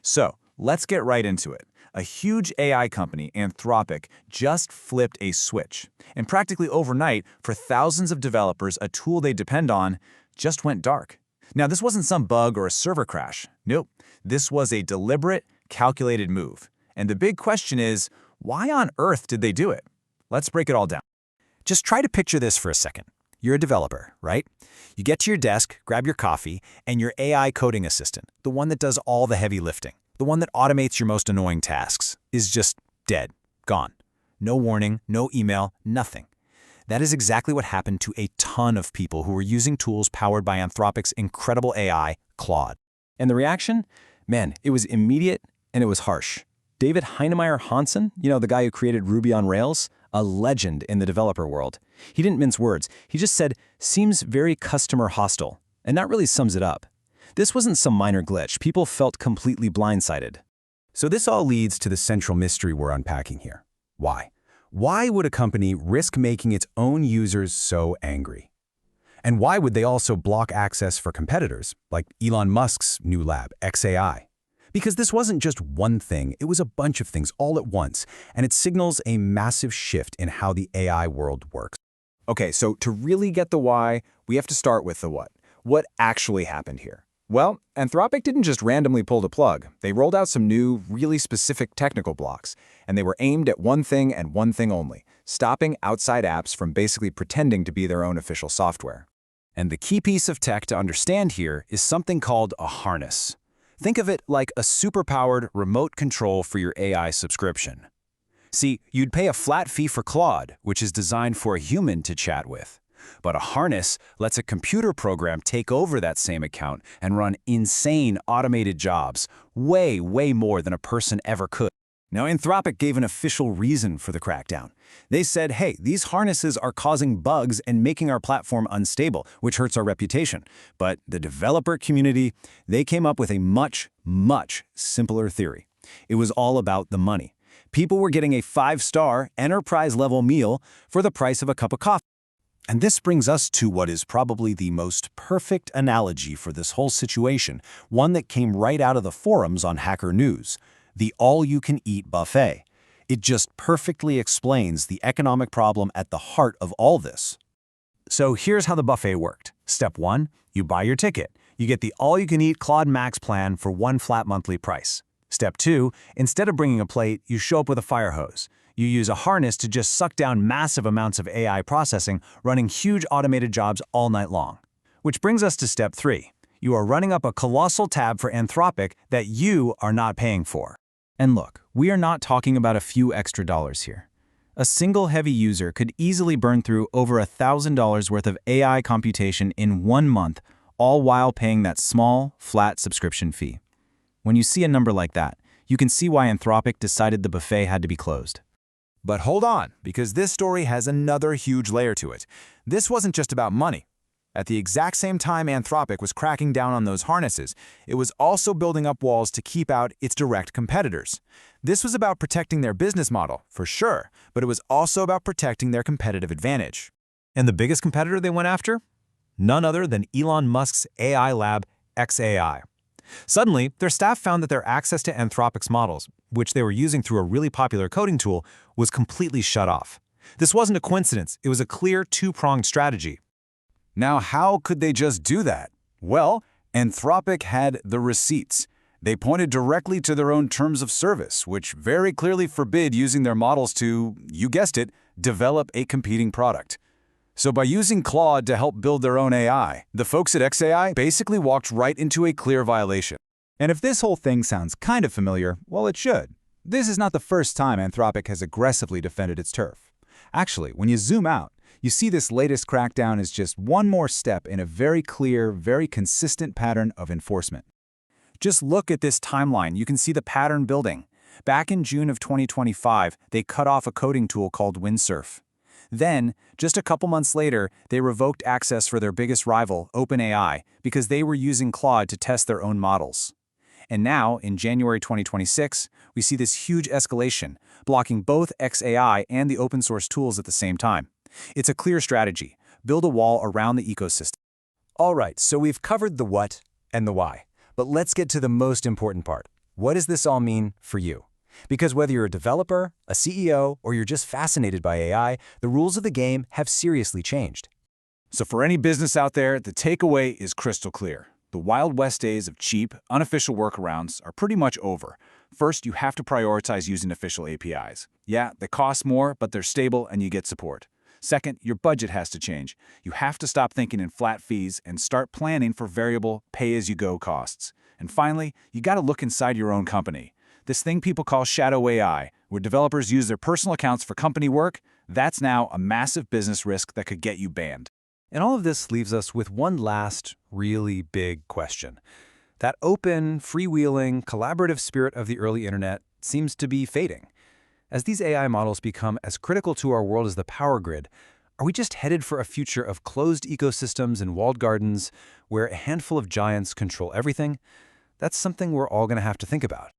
So, let's get right into it. A huge AI company, Anthropic, just flipped a switch. And practically overnight, for thousands of developers, a tool they depend on just went dark. Now, this wasn't some bug or a server crash. Nope. This was a deliberate, calculated move. And the big question is, why on earth did they do it? Let's break it all down. Just try to picture this for a second. You're a developer, right? You get to your desk, grab your coffee, and your AI coding assistant, the one that does all the heavy lifting, the one that automates your most annoying tasks, is just dead, gone. No warning, no email, nothing. That is exactly what happened to a ton of people who were using tools powered by Anthropic's incredible AI, Claude. And the reaction? Man, it was immediate and it was harsh. David Heinemeier Hansson, the guy who created Ruby on Rails, a legend in the developer world. He didn't mince words. He just said, seems very customer hostile. And that really sums it up. This wasn't some minor glitch. People felt completely blindsided. So this all leads to the central mystery we're unpacking here. Why? Why would a company risk making its own users so angry? And why would they also block access for competitors, like Elon Musk's new lab, XAI? Because this wasn't just one thing, it was a bunch of things all at once, and it signals a massive shift in how the AI world works. Okay, so to really get the why, we have to start with the what. What actually happened here? Well, Anthropic didn't just randomly pull the plug. They rolled out some new, really specific technical blocks, and they were aimed at one thing and one thing only, stopping outside apps from basically pretending to be their own official software. And the key piece of tech to understand here is something called a harness. Think of it like a superpowered remote control for your AI subscription. See, you'd pay a flat fee for Claude, which is designed for a human to chat with. But a harness lets a computer program take over that same account and run insane automated jobs, way more than a person ever could. Now, Anthropic gave an official reason for the crackdown. They said, hey, these harnesses are causing bugs and making our platform unstable, which hurts our reputation. But the developer community, they came up with a much simpler theory. It was all about the money. People were getting a 5-star, enterprise-level meal for the price of a cup of coffee. And this brings us to what is probably the most perfect analogy for this whole situation, one that came right out of the forums on Hacker News. The all-you-can-eat buffet. It just perfectly explains the economic problem at the heart of all this. So here's how the buffet worked. Step 1, you buy your ticket. You get the all-you-can-eat Claude Max plan for one flat monthly price. Step 2, instead of bringing a plate, you show up with a fire hose. You use a harness to just suck down massive amounts of AI processing, running huge automated jobs all night long. Which brings us to Step 3. You are running up a colossal tab for Anthropic that you are not paying for. And look, we are not talking about a few extra dollars here. A single heavy user could easily burn through over $1,000 worth of AI computation in 1 month, all while paying that small, flat subscription fee. When you see a number like that, you can see why Anthropic decided the buffet had to be closed. But hold on, because this story has another huge layer to it. This wasn't just about money. At the exact same time Anthropic was cracking down on those harnesses, it was also building up walls to keep out its direct competitors. This was about protecting their business model, for sure, but it was also about protecting their competitive advantage. And the biggest competitor they went after? None other than Elon Musk's AI lab, XAI. Suddenly, their staff found that their access to Anthropic's models, which they were using through a really popular coding tool, was completely shut off. This wasn't a coincidence, it was a clear two-pronged strategy. Now, how could they just do that? Well, Anthropic had the receipts. They pointed directly to their own terms of service, which very clearly forbid using their models to, you guessed it, develop a competing product. So by using Claude to help build their own AI, the folks at XAI basically walked right into a clear violation. And if this whole thing sounds kind of familiar, well, it should. This is not the first time Anthropic has aggressively defended its turf. Actually, when you zoom out, you see this latest crackdown is just one more step in a very clear, very consistent pattern of enforcement. Just look at this timeline. You can see the pattern building. Back in June of 2025, they cut off a coding tool called Windsurf. Then, just a couple months later, they revoked access for their biggest rival, OpenAI, because they were using Claude to test their own models. And now, in January 2026, we see this huge escalation, blocking both XAI and the open source tools at the same time. It's a clear strategy. Build a wall around the ecosystem. All right, so we've covered the what and the why. But let's get to the most important part. What does this all mean for you? Because whether you're a developer, a CEO, or you're just fascinated by AI, the rules of the game have seriously changed. So for any business out there, the takeaway is crystal clear. The Wild West days of cheap, unofficial workarounds are pretty much over. First, you have to prioritize using official APIs. Yeah, they cost more, but they're stable and you get support. Second, your budget has to change. You have to stop thinking in flat fees and start planning for variable, pay-as-you-go costs. And finally, you got to look inside your own company. This thing people call shadow AI, where developers use their personal accounts for company work, that's now a massive business risk that could get you banned. And all of this leaves us with one last, really big question. That open, freewheeling, collaborative spirit of the early internet seems to be fading. As these AI models become as critical to our world as the power grid, are we just headed for a future of closed ecosystems and walled gardens where a handful of giants control everything? That's something we're all going to have to think about.